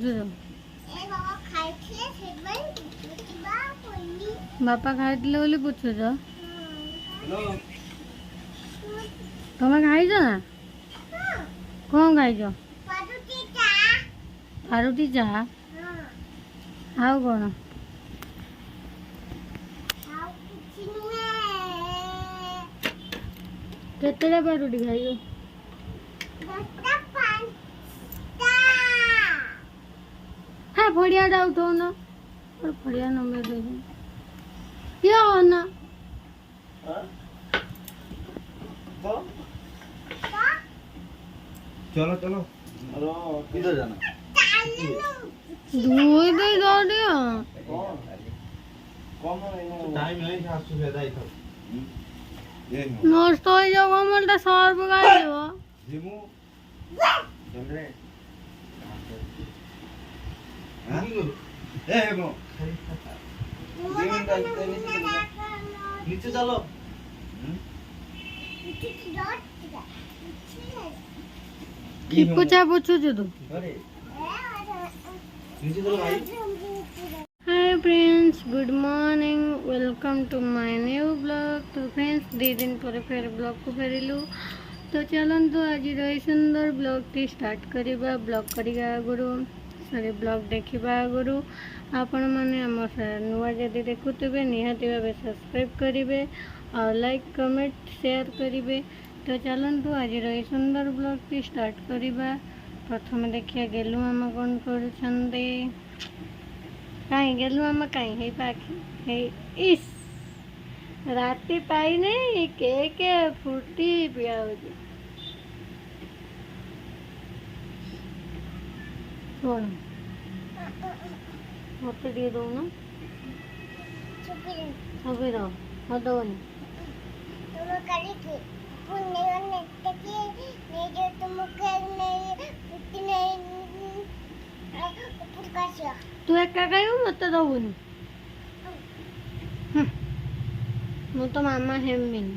पूछू बापा खाई बोली पूछू तुम खाई ना कौन खाई पारुटी चाह आउ कौन केतटा पारुटी खाई हाँ फड़िया उठो ना फड़िया नंबर दे क्या होना चलो चलो किधर जाना दूर भी जा दिया टाइम है सासू से दाई था नष्ट हो जाओ हमलटा सर बगाई देबो जिमू चंद्रे हां ए गो नीचे चलो की पूछा पूछू तू अरे नीचे चलो भाई hi friends good morning welcome to my new blog तो फ्रेंड्स 2 दिन पर फिर ब्लॉग को फेरिलु तो चलतु आज रही सुंदर ब्लॉग टी स्टार्ट करवा ब्लॉग करिया आगुरु सॉरी ब्लॉग देखा आगुरु आपण मैंने आम नुआ जदि देखुवे निहाती भाव सब्सक्राइब करेंगे और लाइक कमेंट शेयर करेंगे तो चलतु आज रही सुंदर ब्लॉग टी स्टार्ट करवा प्रथम देखिए गेलु मामा कौन कर कहीं गेलु मामा कहीं है पाखी है इस राति पाई नहीं के फुर्ती पिया कौन मत दे दो ना अभी रहो मत दो तू एक मत दबुनि मु तो मामा हेमिन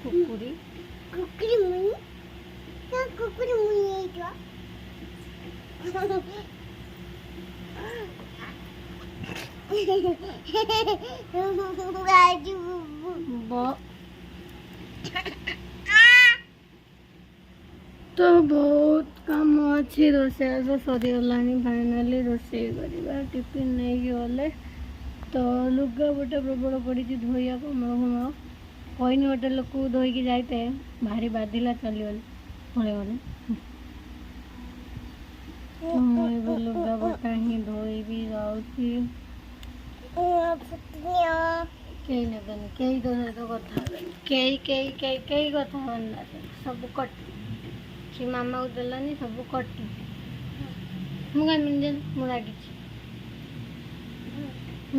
कुकुरी कुकुरी मुई कुकुरी मुई तो बहुत काम अच्छी रोसे सरीगला फाइनाली रोसे करवा टिफिन नहीं गले तो लुगा गोटे प्रबल पड़ी धोइया कमल घुमाओ कहनी गोटे लोक धोईकी जाते भारी बाधिला चलीगले पड़े गले तो लुगा बटा ही धोई भी जाऊँगी कई नेबेनि कई तो सहित कथा कई कथा सब कट कि मामा को देलानी सब कटी मुझे मिल मु रागी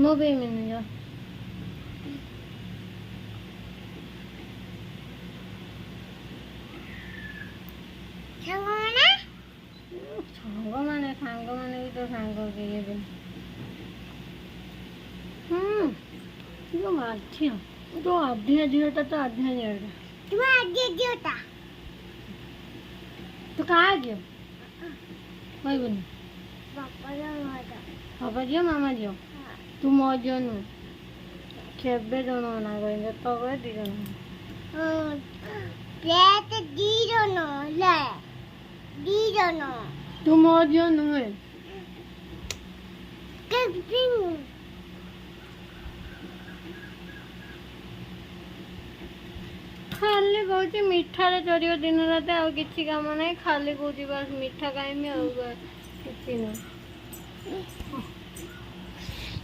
मो भी मिल जा सांग माने भी तो सांग के जो आधी तो आधी झीलता तो आधी झीलता तुम आधी झीलता तो कहाँ गयो कोई बोल पापा जियो मामा जियो तू मौजो नु केबे जन ना करेंगे तो वे दी जन प्लेट दी जन ले दी जन तू मौजो नु है केबिन खाली कहूँ मीठा चढ़ दिन रात आ कि कम ना खाली कहूँ बस मीठा खाइमी कि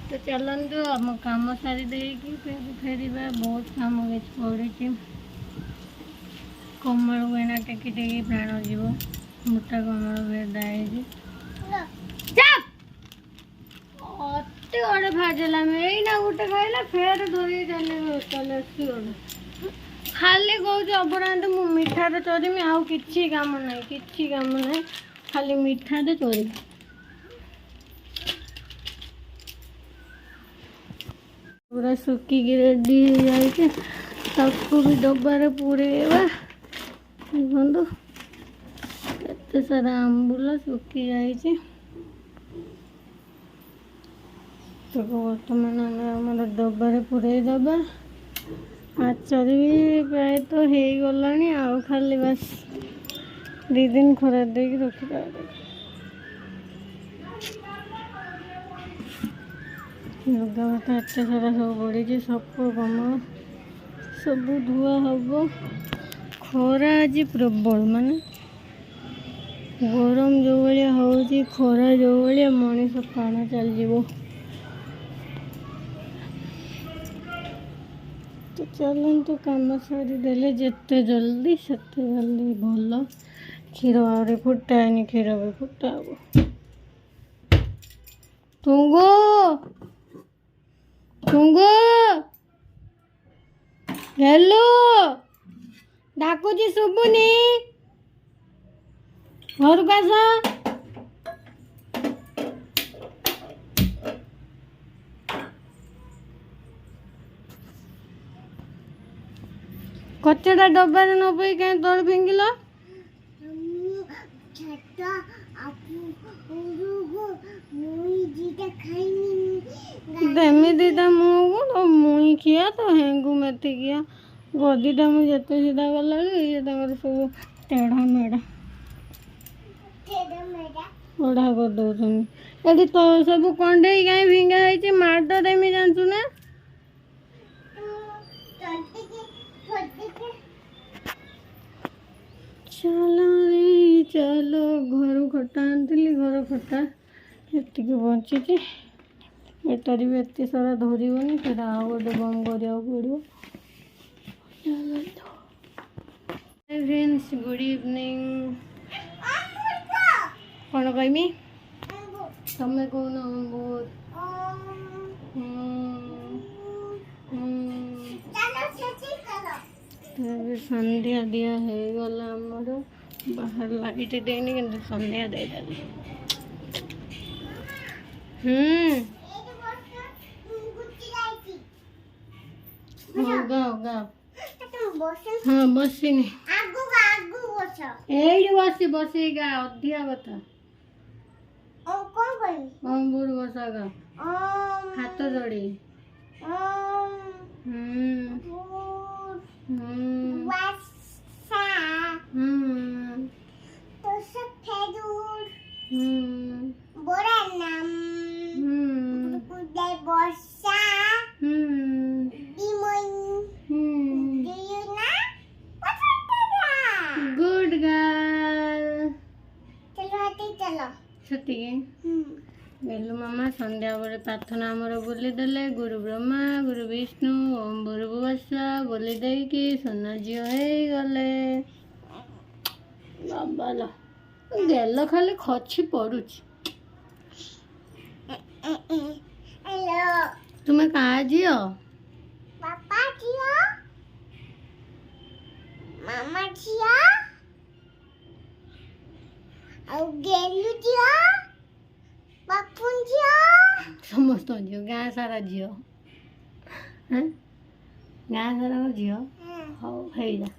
तो चलतु आम कम सारी देकी फेर बहुत कम पड़ी कमल एना टेकी टेकी प्राण जीव मोटा कमल भेदाई अति गोटे भाजला यही गोटे खाइला फेर धोई चले खाली कहूँ अपरांत मु मीठा चोरीमी आउ कि काम ना खाली मीठा चोरी पूरा सुखी रेडी हो जाए सबको भी डब्बारे पूरे ଦେଖନ୍ତୁ ଏତେ ସାରା ଆମ୍ବୁଲ ଶୁଖି ଯାଇଛି। ତାକୁ ବର୍ତ୍ତମାନ ଆମେ ଆମର ଡବାରେ ପୁରେଇ ଦେବା। ଆଚାର ବି ପ୍ରାୟତଃ ହେଇଗଲାଣି, ଆଉ ଖାଲି ବାସ୍ 2 ଦିନ ଖରା ଦେଇକି ରଖିଦେବା। ଲୁଗାପଟା ଏତେ ସାରା ସବୁ ପଡ଼ିଛି, ସପ କମଳ ସବୁ ଧୁଆ ହବ। ଖରା ଆଜି ପ୍ରବଳ, ମାନେ ଗରମ ଯେଉଁ ଭଳିଆ ହେଉଛି, ଖରା ଯେଉଁ ଭଳିଆ, ମଣିଷ ପ୍ରାଣ ଚାଲିଯିବ। ତ ଚାଲନ୍ତୁ କାମ ସାରିଦେଲେ ଯେତେ ଜଲ୍ଦି ସେତେ ଜଲ୍ଦି ଭଲ। କ୍ଷୀର ଆହୁରି ଫୁଟା ହେଇନି, କ୍ଷୀର ବି ଫୁଟା ହବ। ଟୁଙ୍ଗୁ ଟୁଙ୍ଗୁ ହେଲୋ, ଡାକୁଛି ଶୁଭୁନି, ଘରକୁ ଆସ। କଚଡ଼ା ଡବାରେ ନ ପଇ କାହିଁ ତଳେ ଫିଙ୍ଗିଲ? ଏମିତିଟା ମୁଁ ତ ମୁଇଁ ଖିଆ ତ ହେଙ୍ଗୁ ମେଥି ଖିଆ ଗଦିଟା ମୁଁ ଯେତେ ସିଧା ଗଲାବେଳେ ଇଏ ତାଙ୍କର ସବୁ ତେଢ଼ା ମେଢ଼ା ଓଢ଼ା କରିଦେଉଛନ୍ତି। ଏଠି ତ ସବୁ କଣ୍ଢେଇ କାହିଁ ଫିଙ୍ଗା ହେଇଛି, ମାଡ଼ ଦେମି ଜାଣିଛୁ ନା? ଚାଲ ରେ ଚାଲ, ଘରୁ ଖଟା ଆଣିଥିଲି, ଘର ଖଟା ଏତିକି ବଞ୍ଚିଛି। ଏଟାରେ ବି ଏତେ ସାରା ଧରିବନି, ସେଟା ଆଉ ଗୋଟେ ବମ୍ କରିବାକୁ ପଡ଼ିବ। Friends, good evening. କ'ଣ କହିମି? ତମେ କହୁନ ବହୁତ। ଏବେ ସନ୍ଧ୍ୟା ଦିଆ ହେଇଗଲା ଆମର। ବାହାର ଲାଇଟ୍ ଦେଇନି କିନ୍ତୁ ସନ୍ଧ୍ୟା ଦେଇଦେଲି। ହଁ ଗାଅ ଗାଅ। ହଁ ବସିନି, ଏଇଠି ବସି ଗା, ଅଧିକା କଥା। ଅଙ୍ଗୁର ବସା ଗା, ହାତ ଯୋଡ଼ି। Good girl. ସେତିକି ବେଲୁ ମାମା ସନ୍ଧ୍ୟା ବେଳେ ପ୍ରାର୍ଥନା ଆମର ବୋଲି ଦେଲେ। ଗୁରୁ ବ୍ରହ୍ମା ଗୁରୁ ବିଷ୍ଣୁ ଓମ୍ ଭୂର୍ଭୁବସ୍ୱ ବୋଲି ଦେଇକି ସୁନା ଝିଅ ହେଇଗଲେ। ବାବାଲ ଗେଲ ଖାଲି ଖଛି ପଡୁଛି। ତୁମେ କାହା ଝିଅ? ବାପା ଝିଅ, ମାମା ଝିଅ, ଆଉ ଗେଲୁ ଝିଅ, ବାପୁ ଝିଅ, ସମସ୍ତ ଝିଅ, ଗାଁ ସାରା ଝିଅ। ଗାଁ ସାରା ଝିଅ। ହଉ ହେଇଯା।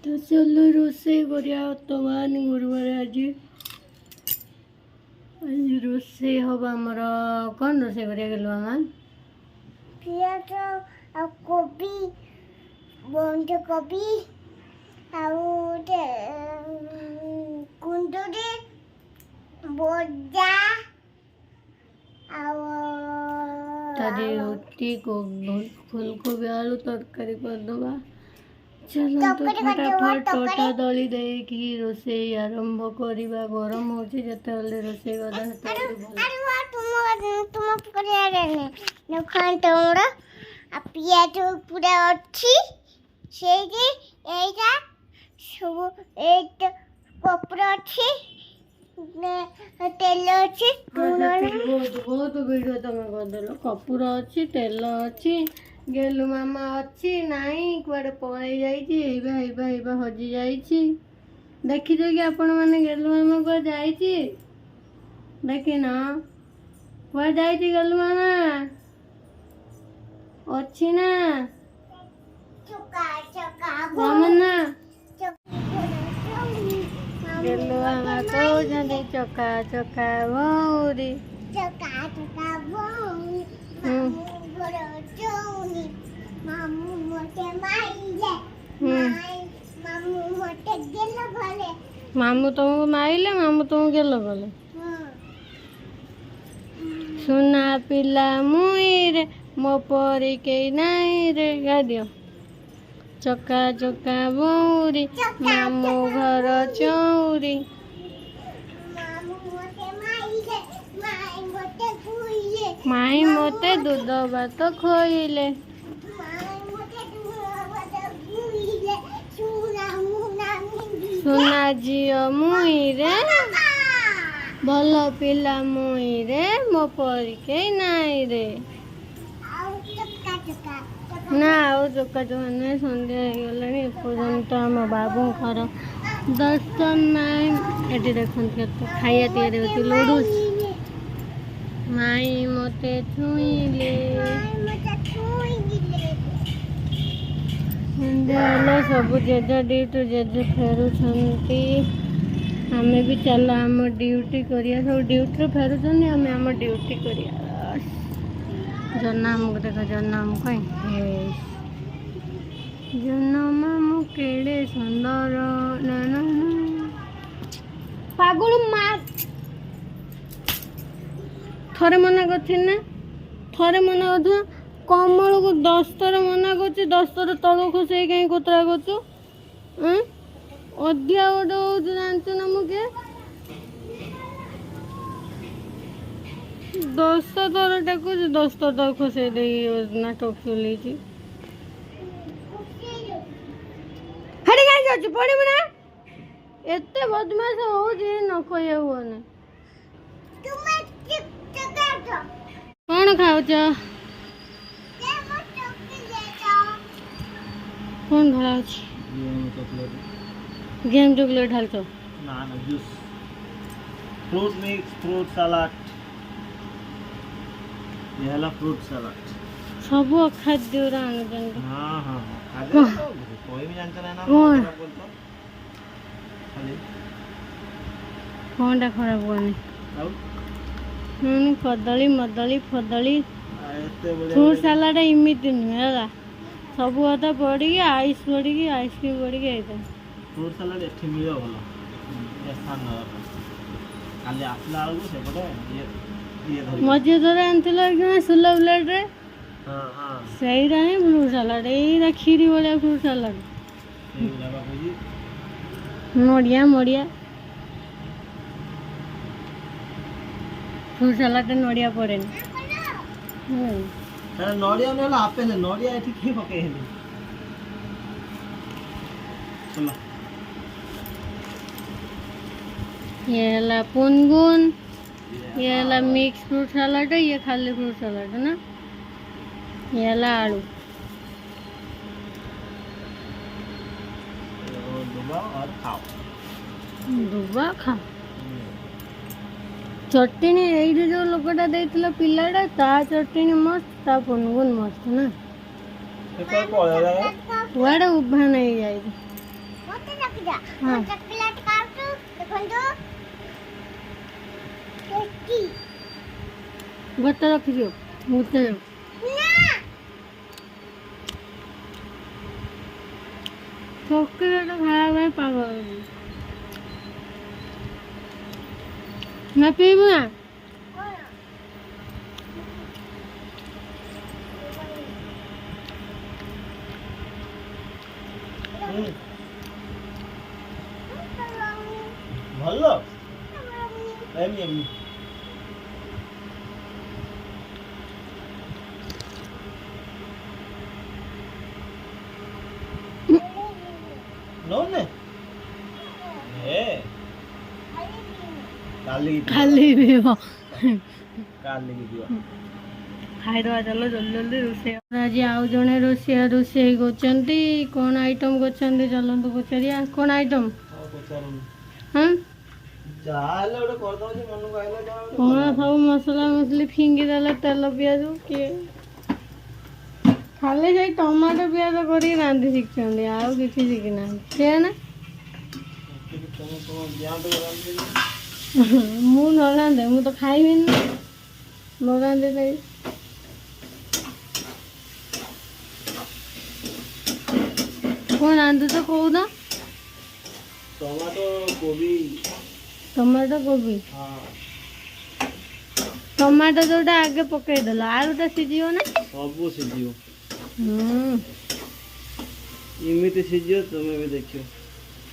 ତ ଚାଲ ରୋଷେଇ କରିବା। ବର୍ତ୍ତମାନ ଗୁରୁବାର ଆଜି ରୋଷେଇ ହବ ଆମର। କ'ଣ ରୋଷେଇ କରିବା ଗେଲୁ ମାମା? ପିଆଜ ଆଉ କୋବି, ବନ୍ଧକୋବି ଆଉ କୁନ୍ଦୁରି ଭଜା ଆଉ ରୁଟି, ଫୁଲକୋବି ଆଳୁ ତରକାରୀ କରିଦେବା। ଚାଲନ୍ତୁ ଫଟାଫଟ ଅଟା ଦଳି ଦେଇକି ରୋଷେଇ ଆରମ୍ଭ କରିବା। ଗରମ ହେଉଛି, ଯେତେବେଳେ ରୋଷେଇ କରିବା ସେତେବେଳେ ପିଆଜ ପୁରା ଅଛି ସେଇଠି, ଏଇଟା ସବୁ କପଡ଼ା ଅଛି, ତେଲ ଅଛି। ବହୁତ ଭିଡ଼ିଓ ତମେ କରିଦେଲ। କପୁର ଅଛି, ତେଲ ଅଛି, ଗେଲୁ ମାମା ଅଛି ନାହିଁ, କୁଆଡ଼େ ପଳେଇ ଯାଇଛି। ଏଇବା ହଜି ଯାଇଛି। ଦେଖିଛ କି ଆପଣ ମାନେ ଗେଲୁ ମାମା କୁଆଡ଼େ ଯାଇଛି? ଦେଖିନ? କୁଆଡ଼େ ଯାଇଛି ଗେଲୁ ମାମା? ଅଛି ନା? ମାମୁନା ଗେଲୁ ଆମା କହୁଛନ୍ତି ଚକା ଚକା ଭଉରୀ। ମାମୁଁ ତମକୁ ମାଇଲେ, ମାମୁଁ ତମକୁ ଗେଲ କଲେ। ସୁନା ପିଲା ମୁଇଁରେ ମୋ ପରି କେହି ନାହିଁ ରେ। ଗାଦିଅ ଚକା ଚକା ଭଉରୀ ମାମୁଁ ଘର ଚଉରୀ। ମାଇଁ ମତେ ଦୁଧ ଭାତ ଖୋଇଲେ। ସୁନା ଝିଅ ମୁଇଁରେ ଭଲ ପିଲା ମୁଇଁରେ ମୋ ପରି କେହି ନାହିଁ ରେ। ନା ଆଉ ଚକା ଚକା ନୁହେଁ, ସନ୍ଧ୍ୟା ହେଇଗଲାଣି। ଏପର୍ଯ୍ୟନ୍ତ ଆମ ବାବୁଙ୍କର ଦର୍ଶନ ନାହିଁ। ଏଠି ଦେଖନ୍ତୁ କେତେ ଖାଇବା ତିଆରି ହେଉଛି। ଲୁଡୁସ୍ ମାଇଁ ମତେ ଛୁଇଁଲେ। ସନ୍ଧ୍ୟା ହେଲେ ସବୁ ଜେଜେ ଡ୍ୟୁଟି ଜେଜେ ଫେରୁଛନ୍ତି। ଆମେ ବି ଚାଲ ଆମ ଡ୍ୟୁଟି କରିବା। ସବୁ ଡ୍ୟୁଟିରୁ ଫେରୁଛନ୍ତି, ଆମେ ଆମ ଡ୍ୟୁଟି କରିବା। ଜହ୍ନ ଆମକୁ ଦେଖ, ଜହ୍ନ ଆମକୁ ଜହ୍ନ ମାମୁଁ କେଡ଼େ ସୁନ୍ଦର। ପାଗଳ ମା ଥରେ ମନା କରିଥିଲି ନା, ଥରେ ମନା କରୁଛୁ। କମଳକୁ 10 ଥର ମନା କରୁଛି, 10 ଥର ତଳକୁ ଖସେଇ କାହିଁ କୋତରା କରୁଛୁ। ଅଧିକା ଗୋଟେ ହଉଛି ଜାଣିଛୁ ନା। ମୁଁ କିଏ 10 ଥର ଡାକୁଛି, 10 ଥର ତଳକୁ ଖସେଇ ଦେଇକି ନାଟକ ଚଲେଇଛି। ହେଠି କାହିଁ ଯାଉଛି, ପଡ଼ିବୁ ନା। ଏତେ ବଦମାସ ହଉଛି ନ କହିବାକୁ ହଉନି। କଣ ଖାଉଛ? कौन भरा अछि गेम चॉकलेट ढालतो ना ना juice fruit mix fruit salad ये हला फ्रूट सलाड सब खाद्य रान जन। हां हां खाद्य तो कोई भी जानता है ना कौन बोलतो खाली कोनटा खराब होनी कदली मदली फदली फ्रूट सलाड इमिति नुहेला सब अदा पड़ी आइस पड़ी आइसक्रीम पड़ी फ्रूट सलाड एठी मिलो भलो ए स्थान खाली आसला आलू से पड़े ये मजे धरे आनथिलो एकदम सुलभ प्लेट रे। हां हां सही रहे फ्रूट सलाड एरा खीरी वाला फ्रूट सलाड ए लगा कोई मोड़िया मोड़िया फ्रूट सलाड नड़िया पड़े अरे नड़िया ने आपे ले नड़िया एठी के पके हे चलो ये ला पुनगुन ये ला मिक्स फ्रूट सलाड है ये खाली फ्रूट सलाड है ना ये ला आलू दुबा खाओ चटनी ये जो लोकटा देइतला पिलाडा ता चटनी मस्त ता पुनगुन मस्त ना वाड़ा उभा नहीं जाई मते रख जा चॉकलेट काटू देखंदो टेस्टी बता रख दियो मुते ना चॉकलेट खाया भाई पागल मैं पीबू ना भलो एमी एमी नो ने ए खाली पीबो काली की दियो खाइदवा चलो जल्दी जल्दी रोषे आज आउ जने रोषे रोषे करछंती कोन आइटम करछंती चलंतु पचारिया कोन आइटम हां चाल ओडे कर दो जे मन को आइला कोन सब मसाला मछली फिंगी देले तेल पियाजू के ଖାଲି ସେଇ ଟମାଟୋ ପିଆଜ କରିକି ରାନ୍ଧି ଶିଖିଛନ୍ତି, ଆଉ କିଛି ଶିଖିନାହାନ୍ତି ସେଇଆ ନା। ତମେ କଣ ଦିଆନ୍ତୁ ରାନ୍ଧିଦେବି। ମୁଁ ନ ରାନ୍ଧେ ମୁଁ ତ ଖାଇବିନି ନା, ନ ରାନ୍ଧିଲେ କଣ ରାନ୍ଧୁଛ କହୁନ? ଟମାଟୋ କୋବି। ଟମାଟୋ କୋବି। ହଁ ଟମାଟୋ ଯୋଉଟା ଆଗେ ପକେଇଦେଲ ଆଳୁଟା ସିଝିବ ନା? ସବୁ ସିଝିବ। ହୁଁ ଏମିତି ସିଝିବ ତମେ ବି ଦେଖିବ।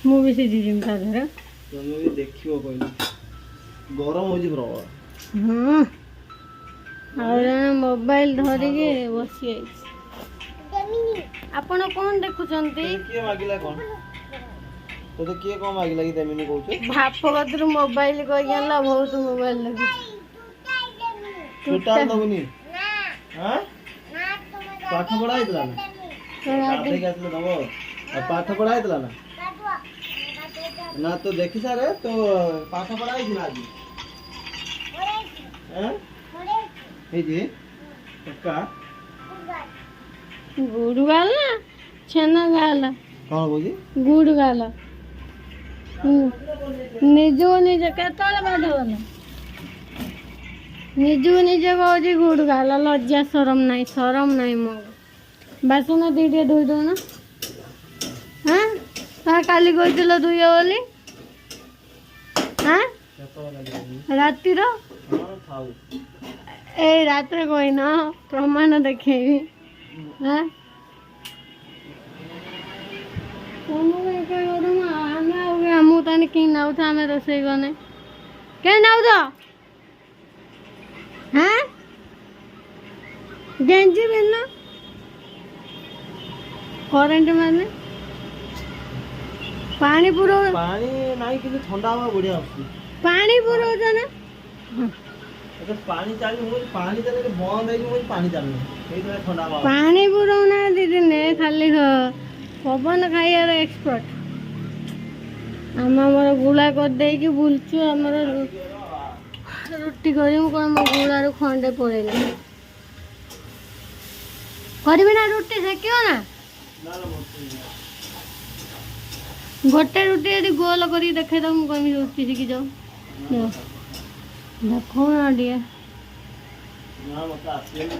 ମୁଁ ବି ସିଝିଯିବି ତା ଦେହରେ। ତମେ ବି ଦେଖିବ କହିଲି। ଗରମ ହଉଛି ପ୍ରବଳ। ହଁ ଆଉ ଜଣେ ମୋବାଇଲ ଧରିକି ବସିଯାଇଛି। ଆପଣ କଣ ଦେଖୁଛନ୍ତି? କିଏ ମାଗିଲା କଣ? ତୋତେ କିଏ କଣ ମାଗିଲା କି ଦେମିନି କହୁଛୁ? ବାପ କତିରୁ ମୋବାଇଲ କହିକି ଆଣିଲା, ବହୁତ ମୋବାଇଲ ଦେଖୁଛି। ଟୋଟାଲ ଦବୁନି? ଆଁ? ପାଠ ପଢା ହେଇଥିଲା ନା? ଗାଧେଇକି ଆସିଲେ ଦବ। ଆଉ ପାଠ ପଢା ହେଇଥିଲା ନା? ନା ତୁ ଦେଖି ସାରେ, ତୋ ପାଠ ପଢା ହେଇଛି ନା ଆଜି? ଆଁ? ହେଇଛି? ପକ୍କା? ଗୁଡ ଗାଲ ନା ଛେନା ଗାଲ? କଣ କହୁଛି? ଗୁଡ ଗାଲ। ନିଜକୁ ନିଜେ କେତେବେଳେ ପାଠ କଲ? ନିଜକୁ ନିଜେ କହୁଛି ଗୁଡ ଗାଲ, ଲଜ୍ଜା ସରମ ନାହିଁ, ସରମ ନାହିଁ ମୋ। ବାସନ ଟିକେ ଧୋଇ ଦଉନ। ହଁ କାଲି କହିଥିଲ ଧୋଇବ ବୋଲି। ହଁ ରାତିର ଏଇ ରାତିରେ କହିନ, ପ୍ରମାଣ ଦେଖେଇବି। ହଁ ତମକୁ ଏକା କରୁନ, ଆମେ ଆଉ ଆମକୁ ତାହେଲେ କି ନାଉଛ? ଆମେ ରୋଷେଇ କନେ କେହି ନାଉଛ? ହଁ ଗେଞ୍ଜି ବିନ କରେଣ୍ଟ ମାନେ ପାଣି ପୁରଉ, ପାଣି ନାହିଁ କିନ୍ତୁ ଥଣ୍ଡା ହବା ବଢିଆ ଆସୁଛି। ପାଣି ପୁରଉଛ ନା? ଏବେ ପାଣି ଚାଲୁନି, ମୁଁ ପାଣି ଚାଲିଲେ ବନ୍ଦ ହେଇକି ମୁଁ ପାଣି ଚାଲୁନି, ସେଇଥିପାଇଁ ଥଣ୍ଡା ହବା। ପାଣି ପୁରଉନାହାନ୍ତି ଦିନେ, ଖାଲି ପବନ ଖାଇବାର ଏକ୍ସପର୍ଟ। ଆମେ ଆମର ଗୁଳା କରିଦେଇକି ବୁଲଛୁ, ଆମର ରୁଟି କରିବୁ କଣ? ମୋ ଗୁଳାରୁ ଖଣ୍ଡେ ପଳେଇଲା। କରିବି ନା ରୁଟି ସେକିବ ନା? ଗୋଟେ ରୁଟି ଯଦି ଗୋଲ କରିକି ଦେଖେଇଦବ, ମୁଁ କହିବି ରୁଟି ଶିଖି ଯାଉ। ଦେଖ ନା ଟିକେ। ନା ମତେ ଆସିବନି।